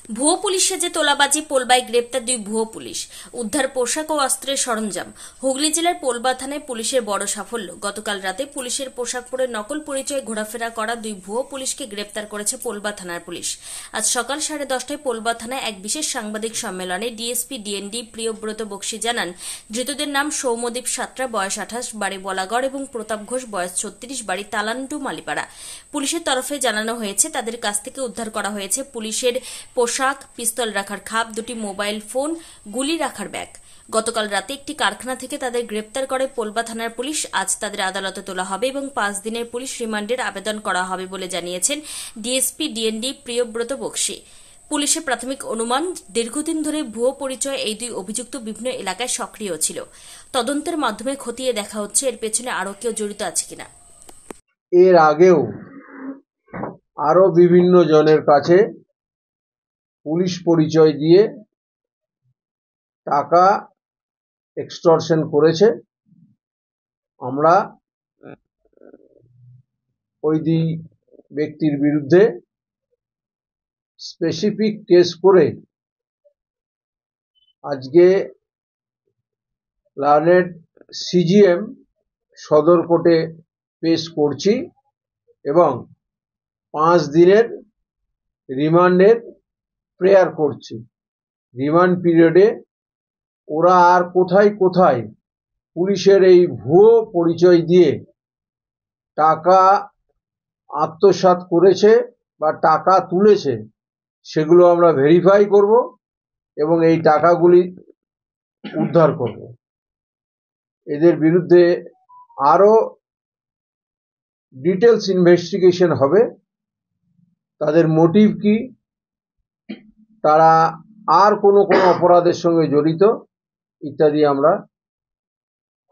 ভুয়ো পুলিশ সেজে তোলাবাজি, পোলবায় গ্রেপ্তার দুই ভুয়ো পুলিশ, উদ্ধার পোশাক ও অস্ত্রের সরঞ্জাম। হুগলি জেলার পোলবা থানায় পুলিশের বড় সাফল্য। গতকাল রাতে পুলিশের পোশাক পরে নকল পরিচয়ে ঘোরাফেরা করা দুই ভুয়ো পুলিশকে গ্রেপ্তার করেছে পোলবা থানার পুলিশ। আজ সকাল 10:30টায় পোলবা থানায় এক বিশেষ সাংবাদিক সম্মেলনে ডিএসপি ডিএনডি প্রিয়ব্রত বক্সী জানান, ধৃতদের নাম সৌম্যদীপ সাঁতরা, বয়স 28, বাড়ি বলাগড়, এবং প্রতাপ ঘোষ, বয়স 36, বাড়ি তালান্টু মালিপাড়া। পুলিশের তরফে জানানো হয়েছে তাদের কাছ থেকে উদ্ধার করা হয়েছে পুলিশের পোশাক, পিস্তল রাখার খাপ, দুটি মোবাইল ফোন, গুলি রাখার ব্যাগ। গতকাল রাতে একটি কারখানা থেকে তাদের গ্রেপ্তার করে পোলবা থানার পুলিশ। আজ তাদের আদালতে তোলা হবে এবং 5 দিনের পুলিশ রিমান্ডের আবেদন করা হবে বলে জানিয়েছেন ডিএসপি ডিএনডি প্রিয়ব্রত বক্সী। পুলিশের প্রাথমিক অনুমান, দীর্ঘদিন ধরে ভুয়ো পরিচয় এই দুই অভিযুক্ত বিভিন্ন এলাকায় সক্রিয় ছিল। তদন্তের মাধ্যমে খতিয়ে দেখা হচ্ছে এর পেছনে আরও কেউ জড়িত আছে কিনা। এর আগেও আরো বিভিন্ন জনের কাছে পুলিশ পরিচয় দিয়ে টাকা এক্সটর্শন করেছে। আমরা ওই দুই ব্যক্তির বিরুদ্ধে স্পেসিফিক কেস করে আজকে লার্নেড সিজিএম সদর কোর্টে পেশ করছি এবং 5 দিনের রিমান্ডের প্রেয়ার করছি। রিমান্ড পিরিয়ডে ওরা আর কোথায় কোথায় পুলিশের এই ভুয়ো পরিচয় দিয়ে টাকা আত্মসাৎ করেছে বা টাকা তুলেছে সেগুলো আমরা ভেরিফাই করব এবং এই টাকাগুলি উদ্ধার করব। এদের বিরুদ্ধে আরো ডিটেলস ইনভেস্টিগেশন হবে। তাদের মোটিভ কি, তারা আর কোন অপরাধের সঙ্গে জড়িত ইত্যাদি আমরা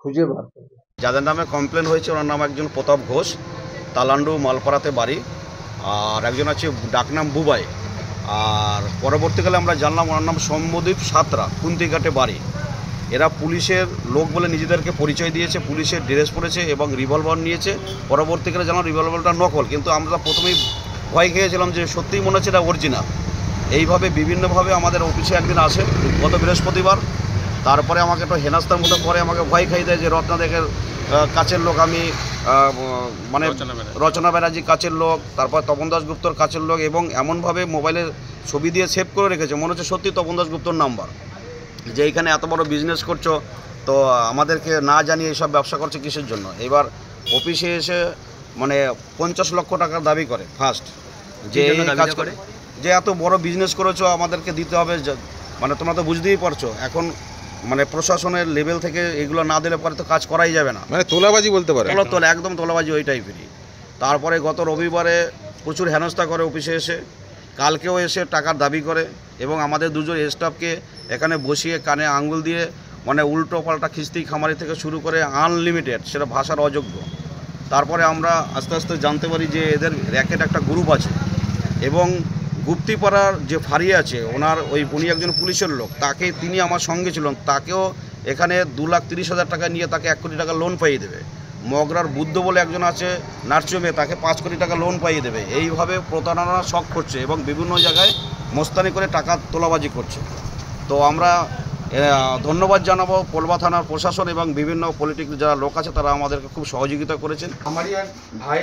খুঁজে বার করব। যাদের নামে কমপ্লেন হয়েছে ওনার নাম একজন প্রতাপ ঘোষ, তালান্ডু মালপাড়াতে বাড়ি, আর একজন আছে ডাকনাম বুবাই, আর পরবর্তীকালে আমরা জানলাম ওনার নাম সৌম্যদীপ সাঁতরা, কুন্তিঘাটে বাড়ি। এরা পুলিশের লোক বলে নিজেদেরকে পরিচয় দিয়েছে, পুলিশের ড্রেস পরেছে এবং রিভলভার নিয়েছে। পরবর্তীকালে জানলাম রিভলভারটা নকল, কিন্তু আমরা প্রথমেই ভয় খেয়েছিলাম যে সত্যিই মনে হচ্ছে এটা অরিজিনাল। এইভাবে বিভিন্নভাবে আমাদের অফিসে একদিন আসে গত বৃহস্পতিবার, তারপরে আমাকে একটু হেনাস্তার মতো করে আমাকে ভয় খাই দেয় যে রত্নাদেকের কাছের লোক আমি, মানে রচনা ব্যানার্জি কাছের লোক, তারপর তপন দাশগুপ্তর কাছের লোক, এবং এমনভাবে মোবাইলের ছবি দিয়ে সেভ করে রেখেছে মনে হচ্ছে সত্যি তপন দাশগুপ্তর নাম্বার, যে এইখানে এত বড় বিজনেস করছো, তো আমাদেরকে না জানিয়ে এইসব ব্যবসা করছে কিসের জন্য। এবার অফিসে এসে মানে 50 লক্ষ টাকার দাবি করে ফার্স্ট, যে কাজ করে যে এত বড় বিজনেস করেছো আমাদেরকে দিতে হবে, মানে তোমরা তো বুঝতেই পারছো এখন মানে প্রশাসনের লেভেল থেকে এগুলো না দিলে পরে তো কাজ করাই যাবে না, মানে তোলাবাজি বলতে পারে, একদম তোলাবাজি ওই টাইপেরই। তারপরে গত রবিবারে প্রচুর হেনস্থা করে অফিসে এসে, কালকেও এসে টাকার দাবি করে এবং আমাদের দুজন স্টাফকে এখানে বসিয়ে কানে আঙ্গুল দিয়ে মানে উল্টো পাল্টা খিস্তি খামারি থেকে শুরু করে আনলিমিটেড, সেটা ভাষার অযোগ্য। তারপরে আমরা আস্তে আস্তে জানতে পারি যে এদের র্যাকেট একটা গ্রুপ আছে এবং গুপ্তিপাড়ার যে ফাঁড়ি আছে ওনার উনি একজন পুলিশের লোক, তিনি আমার সঙ্গে ছিলেন, তাকেও এখানে 2,30,000 টাকা নিয়ে তাকে 1 কোটি টাকা লোন পাইয়ে দেবে। মগরার বুদ্ধ বলে একজন আছে নার্সিংহোমে, তাকে 5 কোটি টাকা লোন পাইয়ে দেবে। এইভাবে প্রতারণা শখ করছে এবং বিভিন্ন জায়গায় মোস্তানি করে টাকা তোলাবাজি করছে। তো আমরা ধন্যবাদ জানাবো পোলবা থানার প্রশাসন এবং বিভিন্ন পলিটিক্যাল যারা লোক আছে তারা আমাদেরকে খুব সহযোগিতা করেছেন। আমারই এক ভাই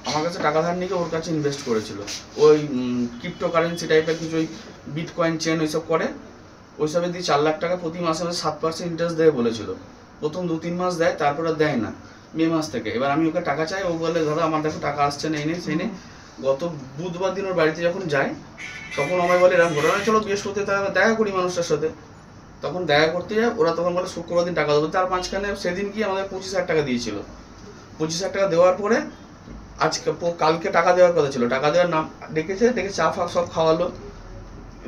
আমার কাছে টাকা ধার নিয়ে ওর কাছে ইনভেস্ট করেছিল, ওই ক্রিপ্টোকারেন্সি টাইপের কিছু, ওই বিটকয়েন চেন ওইসব করে, ওইসবে দিয়ে 4 লাখ টাকা প্রতি মাসে 7% ইন্টারেস্ট দেয় বলেছিল। প্রথম 2-3 মাস দেয়, তারপরে দেয় না মে মাস থেকে। এবার আমি ওকে টাকা চাই, ও বলে দাদা আমার দেখো টাকা আসছে না, এই নেই সেই নেই। গত বুধবার দিন ওর বাড়িতে যখন যাই তখন আমায় বলে এরকম ঘটনা, চলো বৃহস্পতিতে দেখা করি মানুষটার সাথে। তখন দেখা করতে যায়, ওরা তখন বলে শুক্রবার দিন টাকা দেবো। তার মাঝখানে সেদিন গিয়ে আমাদের 25,000 টাকা দিয়েছিল। 25,000 টাকা দেওয়ার পরে কালকে টাকা দেওয়ার কথা ছিল, টাকা দেওয়ার নাম ডেকেছে, ডেকে চা ফা সব খাওয়ালো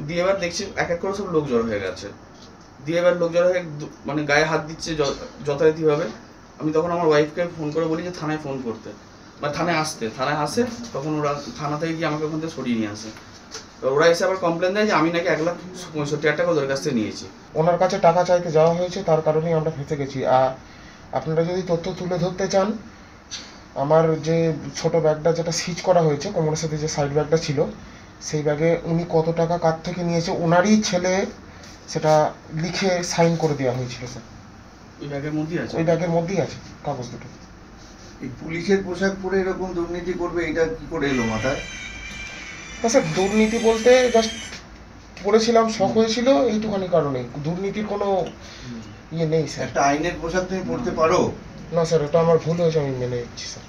দিয়ে। এবার দেখছি এক এক করে সব লোক জড়ো হয়ে গেছে দিয়ে, এবার লোক জড়ো হয়ে মানে গায়ে হাত দিচ্ছে যথারীতিভাবে। আমি তখন আমার ওয়াইফকে ফোন করে বলি যে থানায় ফোন করতে বা থানায় আসতে। থানায় আসে, তখন ওরা থানা থেকে গিয়ে আমাকে ওখান থেকে সরিয়ে নিয়ে আসে। ওরা এসে আবার কমপ্লেন দেয় যে আমি নাকি 1,65,000 টাকা ওদের কাছ থেকে নিয়েছি। ওনার কাছে টাকা চাইতে যাওয়া হয়েছে, তার কারণেই আমরা ফেঁসে গেছি। আর আপনারা যদি তথ্য তুলে ধরতে চান, আমার যে ছোট ব্যাগটা যেটা সিজ করা হয়েছে, কোমরের সাথে যে সাইড ব্যাগটা ছিল, সেই ব্যাগে উনি কত টাকা কার থেকে নিয়েছে ওনারই ছেলে সেটা লিখে সাইন করে দেওয়া হয়েছিল স্যার। ওই ব্যাগের মধ্যেই আছে? ওই ব্যাগের মধ্যেই আছে কাগজ দুটো। এই পুলিশের পোশাক পরে এরকম দুর্নীতি করবে এটা কি করে এলো মাথায়? না স্যার, দুর্নীতি বলতে জাস্ট পড়েছিলাম, শখ হয়েছিল, এইটুখানি কারণেই। দুর্নীতির কোনো ইয়ে নেই স্যার। একটা আইনের পোশাক তুমি পরতে পারো? না স্যার, ওটা আমার ভুল হয়েছে, আমি মেনে নিচ্ছি স্যার।